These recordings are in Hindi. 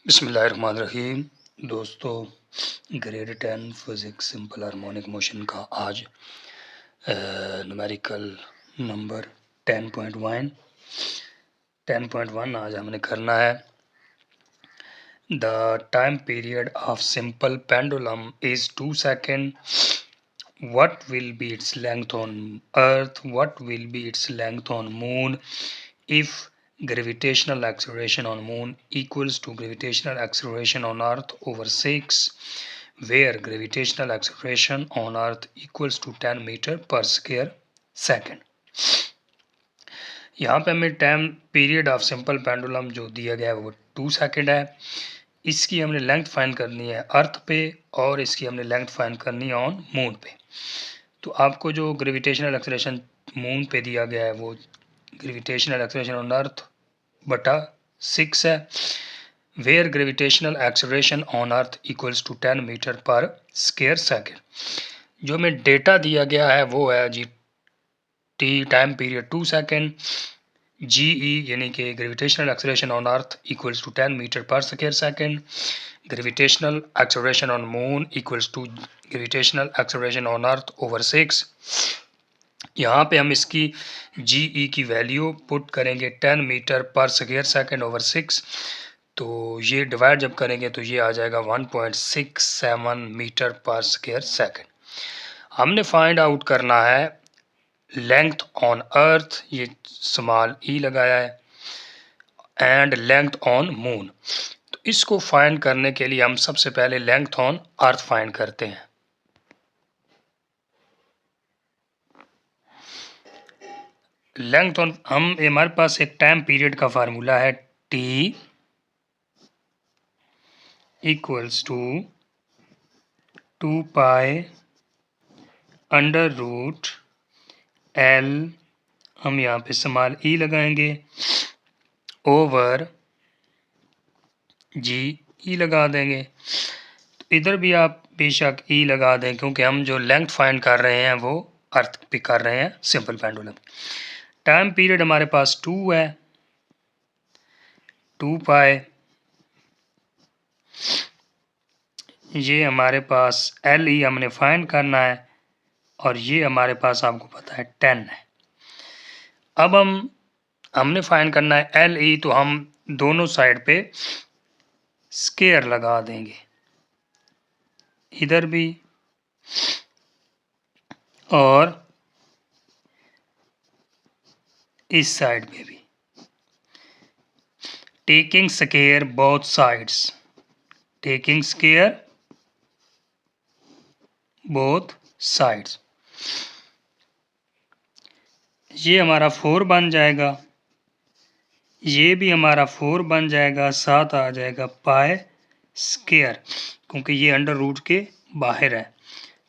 बिस्मिल्लाहिर्रहमानिर्रहीम। दोस्तों, grade 10 physics simple harmonic motion का आज न्यूमेरिकल नंबर 10.1 आज हमने करना है। The time period of simple pendulum is 2 second. What will be its length on Earth? What will be its length on Moon? If gravitational acceleration on Moon equals to gravitational acceleration on Earth over 6, where gravitational acceleration on Earth equals to 10 meter per square second. यहाँ पे हमें time period of simple pendulum जो दिया गया है वो 2 सेकेंड है। इसकी हमने लेंथ फाइंड करनी है अर्थ पे और इसकी हमने लेंथ फाइंड करनी है ऑन मून पे। तो आपको जो ग्रेविटेशनल एक्सेलरेशन मून पे दिया गया है वो ग्रेविटेशनल एक्सेलरेशन ऑन अर्थ बटा 6 है। Where gravitational acceleration on earth equals to 10 metre पर स्क्वायर सेकेंड। जो हमें डेटा दिया गया है वो है G T time period 2 second, G E यानी कि gravitational acceleration on earth equals to 10 metre पर square second, gravitational acceleration on moon equals to gravitational acceleration on earth over 6। यहाँ पे हम इसकी जी ई की वैल्यू पुट करेंगे 10 मीटर पर स्क्वायर सेकेंड ओवर 6। तो ये डिवाइड जब करेंगे तो ये आ जाएगा 1.67 मीटर पर स्क्वायर सेकेंड। हमने फाइंड आउट करना है लेंथ ऑन अर्थ, ये स्मॉल ई लगाया है, एंड लेंथ ऑन मून। तो इसको फाइंड करने के लिए हम सबसे पहले लेंथ ऑन अर्थ फाइंड करते हैं। लेंथ ऑन हमारे पास एक टाइम पीरियड का फार्मूला है T equals to 2 pi under root L, हम यहाँ पे स्मॉल ई लगाएंगे, ओवर जी ई लगा देंगे। तो इधर भी आप बेशक ई लगा दें क्योंकि हम जो लेंथ फाइंड कर रहे हैं वो अर्थ पे कर रहे हैं सिंपल पेंडुलम। टाइम पीरियड हमारे पास 2 है, 2 पाई, ये हमारे पास एल ई हमने फाइंड करना है और ये हमारे पास आपको पता है 10 है। अब हमने फाइंड करना है एल ई, तो हम दोनों साइड पे स्क्वायर लगा देंगे, इधर भी और इस साइड पे भी, taking square both sides, taking square both sides. ये हमारा 4 बन जाएगा, ये भी हमारा 4 बन जाएगा, साथ आ जाएगा पाई स्क्वायर क्योंकि ये अंडर रूट के बाहर है।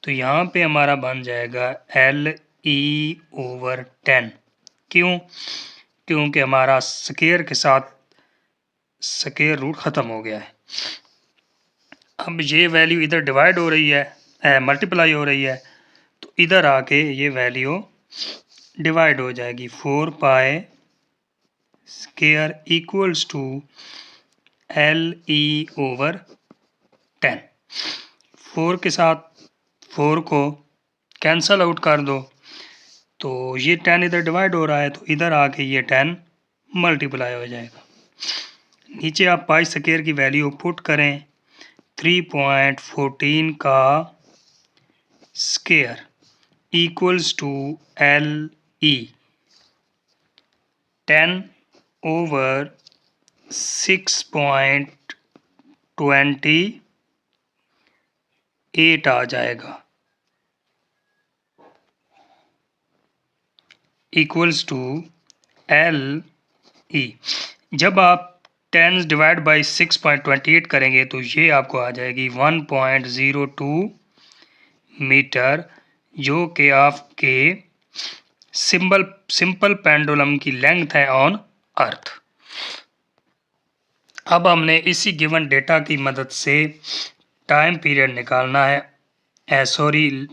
तो यहाँ पे हमारा बन जाएगा एल ई ओवर 10। क्यों? क्योंकि हमारा स्क्वायर के साथ स्क्वायर रूट ख़त्म हो गया है। अब ये वैल्यू इधर डिवाइड हो रही है, मल्टीप्लाई हो रही है, तो इधर आके ये वैल्यू डिवाइड हो जाएगी। 4 pi square equals to L E over 10। 4 के साथ 4 को कैंसल आउट कर दो, तो ये 10 इधर डिवाइड हो रहा है तो इधर आके ये 10 मल्टीप्लाई हो जाएगा। नीचे आप पाई स्क्वायर की वैल्यू पुट करें, 3.14 का square equals to L E 10 over 6.28 आ जाएगा, इक्वल्स टू एल ई। जब आप 10 डिवाइड बाई 6.28 करेंगे तो ये आपको आ जाएगी 1.02 मीटर, जो कि आपके सिंपल पेंडुलम की लेंथ है ऑन अर्थ। अब हमने इसी गिवन डेटा की मदद से टाइम पीरियड निकालना है, सॉरी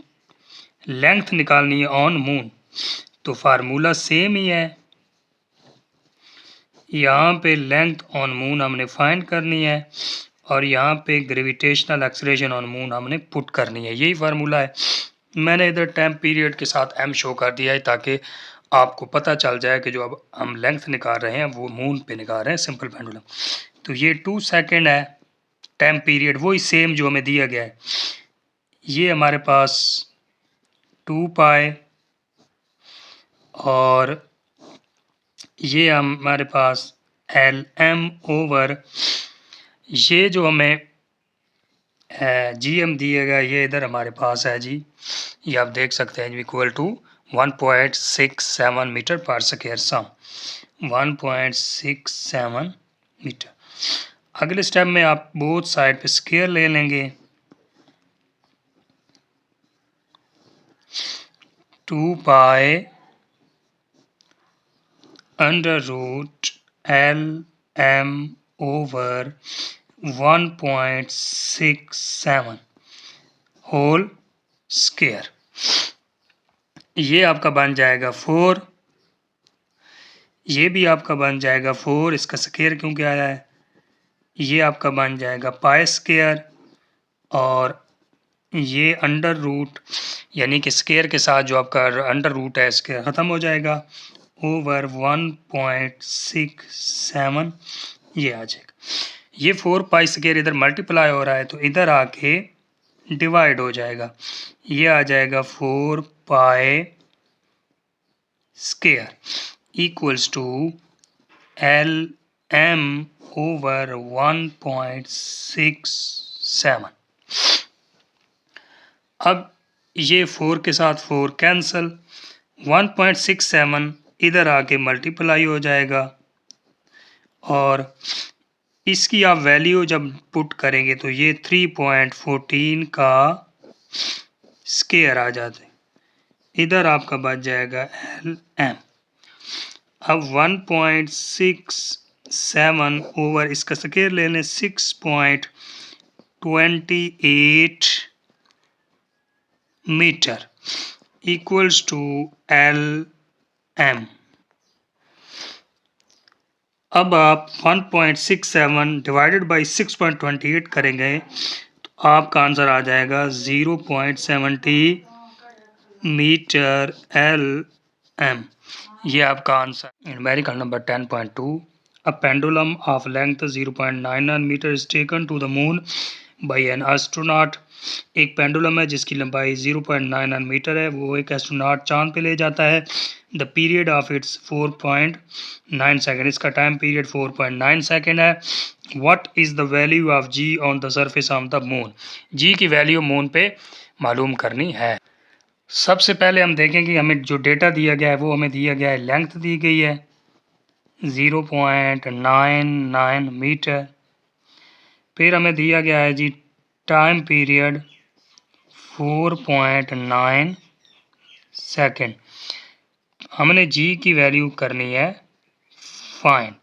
लेंथ निकालनी है ऑन मून। तो फार्मूला सेम ही है, यहाँ पे लेंथ ऑन मून हमने फाइंड करनी है और यहाँ पे ग्रेविटेशनल एक्सीलरेशन ऑन मून हमने पुट करनी है। यही फार्मूला है। मैंने इधर टाइम पीरियड के साथ m शो कर दिया है ताकि आपको पता चल जाए कि जो अब हम लेंथ निकाल रहे हैं वो मून पे निकाल रहे हैं सिंपल पेंडुलम। तो ये 2 सेकेंड है टाइम पीरियड, वही सेम जो हमें दिया गया है। ये हमारे पास 2 पाई और ये हमारे पास LM ओवर ये जो हमें GM दिया गया ये इधर हमारे पास है जी। ये आप देख सकते हैं इक्वल टू 1.67 मीटर पर स्क्वायर सम 1.67 मीटर। अगले स्टेप में आप बोथ साइड पे स्क्वायर ले लेंगे। 2 pi under root LM over 1.67 whole square. ये आपका बन जाएगा 4, ये भी आपका बन जाएगा 4, इसका स्क्वायर क्योंकि आया है। ये आपका बन जाएगा पाई स्क्वायर और ये अंडर रूट यानी कि स्क्वायर के साथ जो आपका अंडर रूट है स्क्वायर ख़त्म हो जाएगा ओवर 1.67 ये आ जाएगा। ये 4 पाई स्क्वायर इधर मल्टीप्लाई हो रहा है तो इधर आके डिवाइड हो जाएगा। ये आ जाएगा 4 pi square equals to LM over 1.67। अब ये 4 के साथ 4 कैंसल, 1.67 इधर आके मल्टीप्लाई हो जाएगा और इसकी आप वैल्यू जब पुट करेंगे तो ये 3.14 का स्क्वायर आ जाता है। इधर आपका बच जाएगा LM। अब 1.67 ओवर इसका स्क्वायर ले लें 6.28 मीटर इक्वल्स टू LM। अब आप 1.67 डिवाइडेड बाई 6.28 करेंगे तो आपका आंसर आ जाएगा 0.70 मीटर LM। ये आपका answer. Numerical number 10.2 a pendulum of length 0.99 metre is taken to the moon by an astronaut. एक पेंडुलम है जिसकी लंबाई 0.99 मीटर है, वो एक एस्ट्रोनॉट चांद पे ले जाता है। The period of it's 4.9 second, इसका टाइम पीरियड 4.9 सेकेंड है। What is the value of G on the surface of the moon. G की वैल्यू मून पे मालूम करनी है। सबसे पहले हम देखें कि हमें जो डेटा दिया गया है वो हमें दिया गया है, लेंथ दी गई है 0.99 मीटर। फिर हमें दिया गया है जी टाइम पीरियड 4.9 सेकेंड। हमने जी की वैल्यू करनी है फाइंड।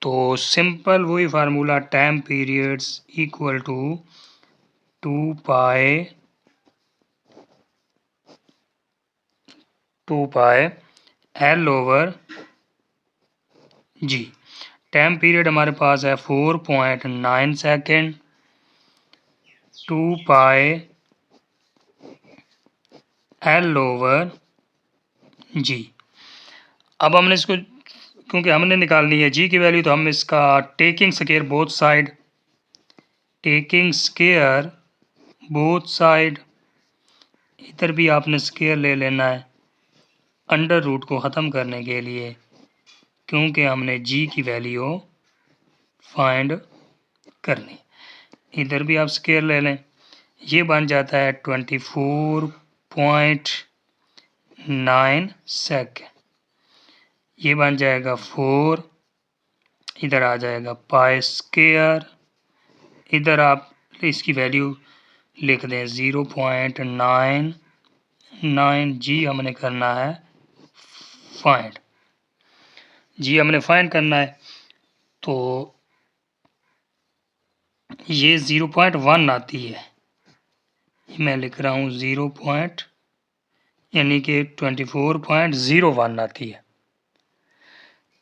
तो सिंपल वही formula time periods equal to 2 pi L over G. Time period हमारे पास है 4.9 second, 2 pi L over G. अब हमने इसको क्योंकि हमने निकालनी है जी की वैल्यू तो हम इसका taking square both side, taking square both side, इधर भी आपने स्क्वायर ले लेना है अंडर रूट को ख़त्म करने के लिए क्योंकि हमने जी की वैल्यू फाइंड करनी। इधर भी आप स्क्वायर ले लें, ये बन जाता है 24.9 सेकेंड। ये बन जाएगा 4, इधर आ जाएगा पाई स्क्वायर, इधर आप इसकी वैल्यू लिख दें 0.99। जी हमने करना है फाइंड, जी हमने फाइंड करना है तो ये 0.1 आती है। मैं लिख रहा हूँ 0 यानी कि 24.01 आती है।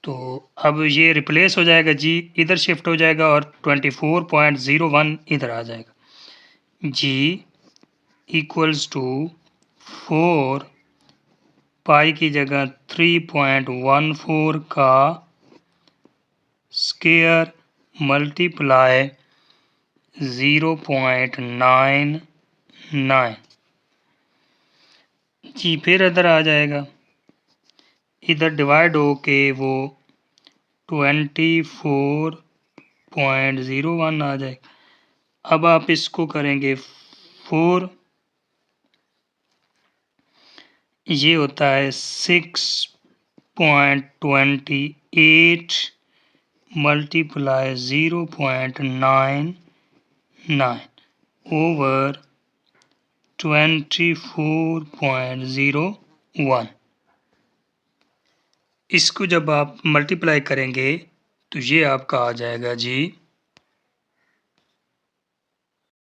तो अब ये रिप्लेस हो जाएगा जी, इधर शिफ्ट हो जाएगा और 24.01 इधर आ जाएगा। जी इक्वल्स टू 4 पाई की जगह 3.14 का स्क्वायर मल्टीप्लाई 0.99 जी, फिर इधर आ जाएगा, इधर डिवाइड हो के वो 24.01 आ जाएगा। अब आप इसको करेंगे 4, ये होता है 6.28 मल्टीप्लाई 0.99 ओवर 24.01। इसको जब आप मल्टीप्लाई करेंगे तो ये आपका आ जाएगा जी